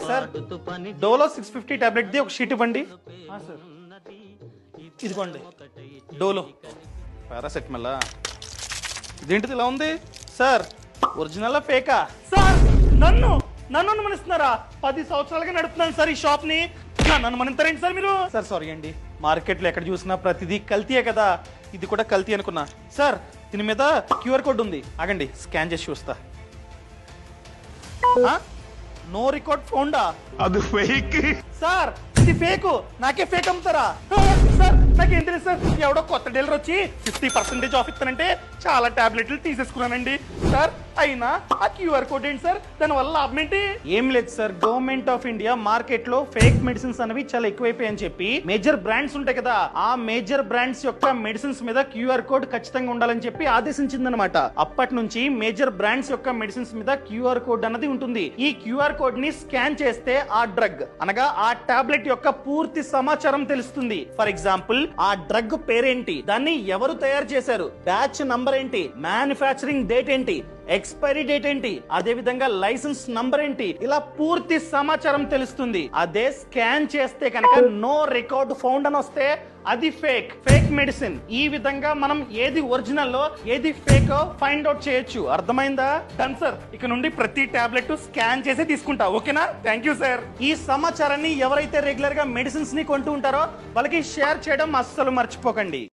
Sir Dolo 650 tablet the ఒక sheet ఇవ్వండి. Sir ఇదిగోండి డోలో పారాసెటమాల్. ఇదేంటిది ఇలా ఉంది సార్? Original ఫేకా sir? నన్ను అనుమానిస్తున్నారా? 10 సంవత్సరాలుగా నడుపుతున్నాను సార్ ఈ షాప్ ని. నన్ను అనుమానిస్తారేంటి సార్ మీరు? సార్ సారీ అండి, మార్కెట్లో ఎక్కడ చూసినా ప్రతిదీ కల్తీయే కదా, ఇది కూడా కల్తీ అనుకున్నా. సార్ దీని మీద క్యూఆర్ కోడ్ ఉంది, ఆగండి స్కాన్ చేసి చూస్తా. నో రికార్డ్ ఫౌండా? అది ఫేక్ సార్. ఇది ఫేక్, నాకే ఫేక్ అమ్ముతారా? సార్ నాకేం తెలియదు సార్, ఎవడో కొత్త డీలర్ వచ్చి 50% ఆఫ్ ఇస్తానంటే చాలా టాబ్లెట్లు తీసేసుకున్నానండి సార్. అయినా ఆ క్యూఆర్ కోడ్ ఏంటి సార్? దానివల్ల లాభం ఏంటి? ఏం లేదు sir, government of India market లో ఫేక్ మెడిసిన్స్ అనేవి చాలా ఎక్కువైపోయాయని చెప్పి మేజర్ బ్రాండ్స్ ఉంటాయి కదా, ఆ మేజర్ బ్రాండ్స్ యొక్క మెడిసిన్స్ మీద క్యూఆర్ కోడ్ ఖచ్చితంగా ఉండాలని చెప్పి ఆదేశించిందనమాట. అప్పటి నుంచి మేజర్ బ్రాండ్స్ యొక్క మెడిసిన్స్ మీద క్యూఆర్ కోడ్ అన్నది ఉంటుంది. ఈ క్యూఆర్ కోడ్ ని స్కాన్ చేస్తే ఆ డ్రగ్ అనగా ఆ టాబ్లెట్ యొక్క పూర్తి సమాచారం తెలుస్తుంది. ఫర్ ఎగ్జాంపుల్ ఆ డ్రగ్ పేరేంటి, దాన్ని ఎవరు తయారు చేశారు, బ్యాచ్ నంబర్ ఏంటి, మ్యానుఫ్యాక్చరింగ్ డేట్ ఏంటి, ఎక్స్పైరీ డేట్ ఏంటి, అదే విధంగా లైసెన్స్ నంబర్ ఏంటి, ఇలా పూర్తి సమాచారం తెలుస్తుంది. అదే స్కాన్ చేస్తే కనుక నో రికార్డ్ ఫౌండ్ అని వస్తే అది ఫేక్ మెడిసిన్. ఈ విధంగా మనం ఏది ఒరిజినల్ ఏది ఫేక్ ఫైండ్ అవుట్ చేయొచ్చు. అర్థమైందా? డన్ సార్, ఇక నుండి ప్రతి టాబ్లెట్ స్కాన్ చేసి తీసుకుంటా. ఓకేనా? Thank you sir. ఈ సమాచారాన్ని ఎవరైతే రెగ్యులర్ గా మెడిసిన్స్ ని కొంటూ ఉంటారో వాళ్ళకి షేర్ చేయడం అస్సలు మర్చిపోకండి.